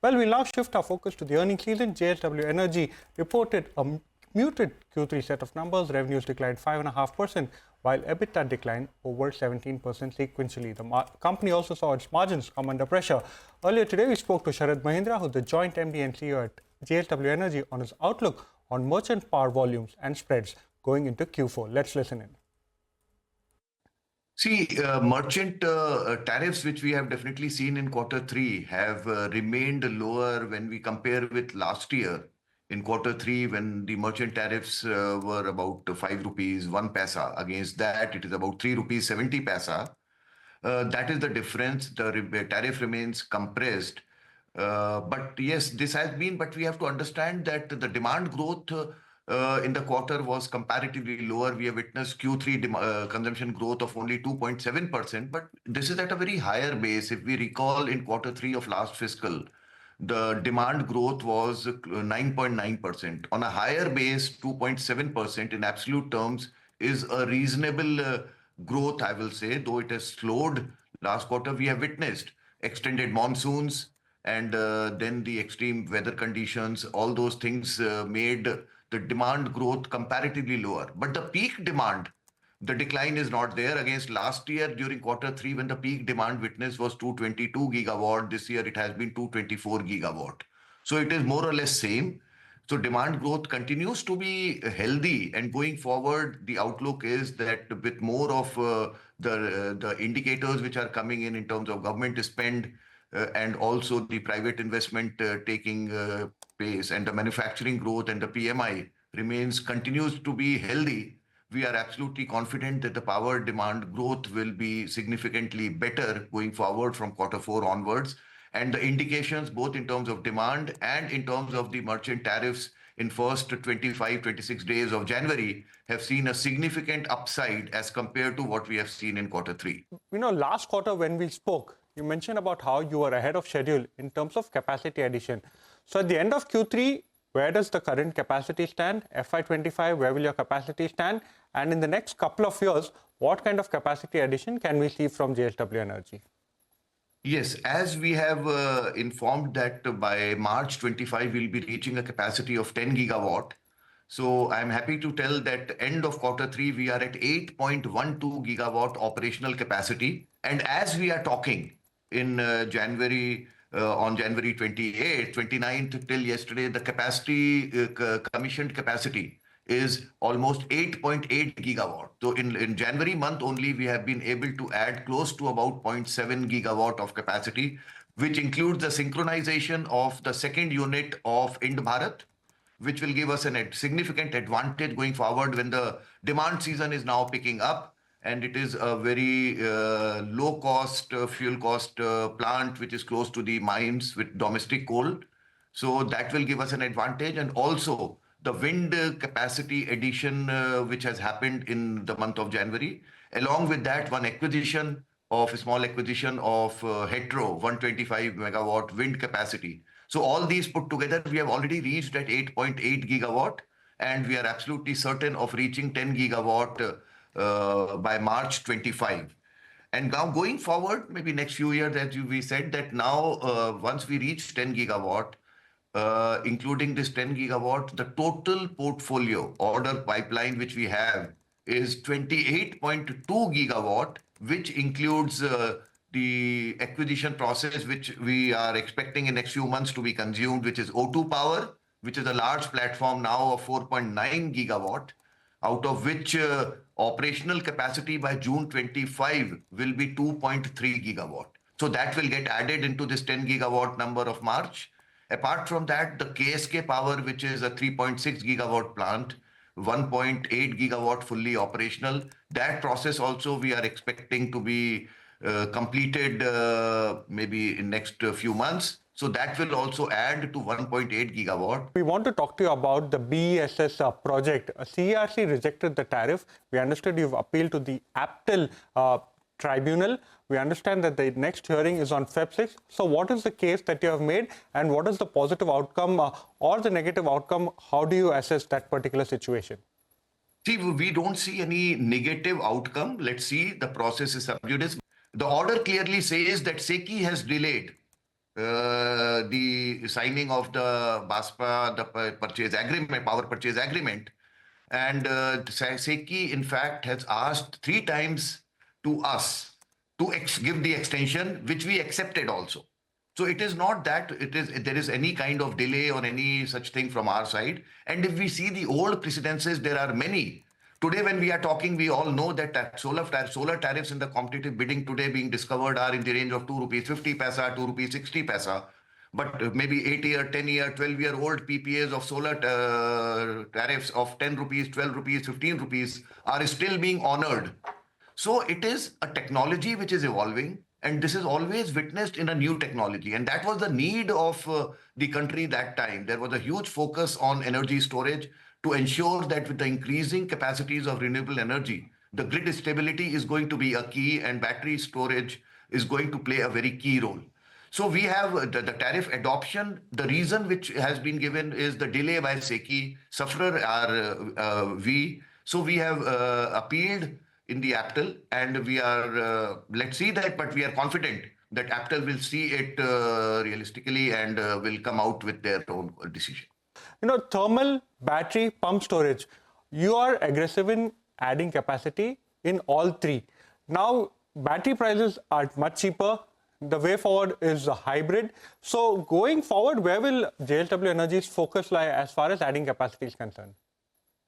Well, we'll now shift our focus to the earnings season. JSW Energy reported a muted Q3 set of numbers. Revenues declined 5.5%, while EBITDA declined over 17% sequentially. The company also saw its margins come under pressure. Earlier today, we spoke to Sharad Mahendra, who's the joint MD and CEO at JSW Energy, on his outlook on merchant power volumes and spreads going into Q4. Let's listen in. See, merchant tariffs, which we have definitely seen in Q3, have remained lower when we compare with last year. In Q3, when the merchant tariffs were about 5 rupees 1 paisa, against that it is about 3 rupees 70 paisa. That is the difference. The tariff remains compressed. But yes, this has been, but we have to understand that the demand growth in the quarter was comparatively lower. We have witnessed Q3 consumption growth of only 2.7%, but this is at a very higher base. If we recall, in Q3 of last fiscal, the demand growth was 9.9%. On a higher base, 2.7% in absolute terms is a reasonable growth, I will say, though it has slowed. Last quarter, we have witnessed extended monsoons and then the extreme weather conditions. All those things made the demand growth comparatively lower. But the peak demand, the decline is not there. Against last year during Q3, when the peak demand witnessed was 222 gigawatt, this year it has been 224 gigawatt. So it is more or less same. So demand growth continues to be healthy, and going forward, the outlook is that with more of the indicators which are coming in terms of government spend and also the private investment taking pace, and the manufacturing growth and the PMI continues to be healthy, we are absolutely confident that the power demand growth will be significantly better going forward from Q4 onwards. And the indications, both in terms of demand and in terms of the merchant tariffs in first 25-26 days of January, have seen a significant upside as compared to what we have seen in Q3. Last quarter when we spoke, you mentioned about how you were ahead of schedule in terms of capacity addition. So at the end of Q3, where does the current capacity stand? FY25, where will your capacity stand? And in the next couple of years, what kind of capacity addition can we see from JSW Energy? Yes, as we have informed that by March 25, we'll be reaching a capacity of 10 gigawatt. So I'm happy to tell that end of Q3, we are at 8.12 gigawatt operational capacity. And as we are talking in January, on January 28th, 29th till yesterday, the capacity, commissioned capacity is almost 8.8 gigawatt. So in January month only, we have been able to add close to about 0.7 gigawatt of capacity, which includes the synchronization of the second unit of Ind-Bharat, which will give us a significant advantage going forward when the demand season is now picking up. And it is a very low-cost, fuel cost plant, which is close to the mines with domestic coal. So that will give us an advantage. And also the wind capacity addition, which has happened in the month of January. Along with that, a small acquisition of Hetero, 125 megawatt wind capacity. So all these put together, we have already reached at 8.8 gigawatt. And we are absolutely certain of reaching 10 gigawatt by March 25. And now going forward, maybe next few years, as we said, that now once we reach 10 gigawatt, including this 10 gigawatt, the total portfolio order pipeline which we have is 28.2 gigawatt, which includes the acquisition process, which we are expecting in next few months to be consumed, which is O2 Power, which is a large platform now of 4.9 gigawatt, out of which operational capacity by June 25 will be 2.3 gigawatt. So that will get added into this 10 gigawatt number of March. Apart from that, the KSK Power, which is a 3.6 gigawatt plant, 1.8 gigawatt fully operational, that process also we are expecting to be completed maybe in next few months. So that will also add to 1.8 gigawatt. We want to talk to you about the BESS project. CERC rejected the tariff. We understood you've appealed to the APTEL tribunal. We understand that the next hearing is on Feb 6. So what is the case that you have made, and what is the positive outcome or the negative outcome? How do you assess that particular situation? See, we don't see any negative outcome. Let's see, the process is sub judice. The order clearly says that SECI has delayed the signing of the BASPA, the purchase agreement, power purchase agreement. And SECI, in fact, has asked 3 times to us to give the extension, which we accepted also. So it is not that there is any kind of delay or any such thing from our side. And if we see the old precedences, there are many. Today, when we are talking, we all know that solar tariffs in the competitive bidding today being discovered are in the range of 2 rupees 50 paisa, 2 rupees 60 paisa. But maybe 8-year, 10-year, 12-year-old PPAs of solar tariffs of 10 rupees, 12 rupees, 15 rupees are still being honored. So it is a technology which is evolving, and this is always witnessed in a new technology. And that was the need of the country that time. There was a huge focus on energy storage to ensure that with the increasing capacities of renewable energy, the grid stability is going to be a key, and battery storage is going to play a very key role. So we have the tariff adoption. The reason which has been given is the delay by SECI. Sufferer are we. So we have appealed in the APTEL, and we are, let's see that, but we are confident that APTEL will see it realistically and will come out with their own decision. Thermal, battery, pump storage, you are aggressive in adding capacity in all three. Now, battery prices are much cheaper. The way forward is a hybrid. So going forward, where will JSW Energy's focus lie as far as adding capacity is concerned?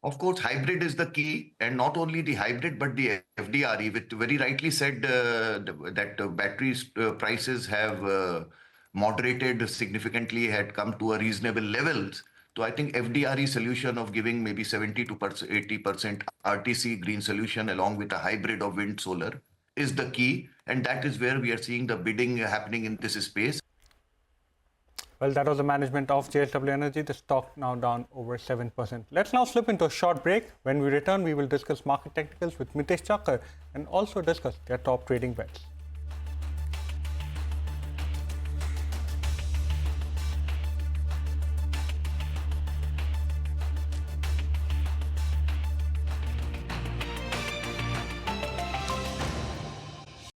Of course, hybrid is the key, and not only the hybrid, but the FDRE, which very rightly said that battery prices have moderated significantly, had come to a reasonable levels. So I think FDRE solution of giving maybe 70 to 80% RTC green solution along with a hybrid of wind solar is the key. And that is where we are seeing the bidding happening in this space. Well, that was the management of JSW Energy. The stock now down over 7%. Let's now slip into a short break. When we return, we will discuss market technicals with Mitesh Chakar and also discuss their top trading bets.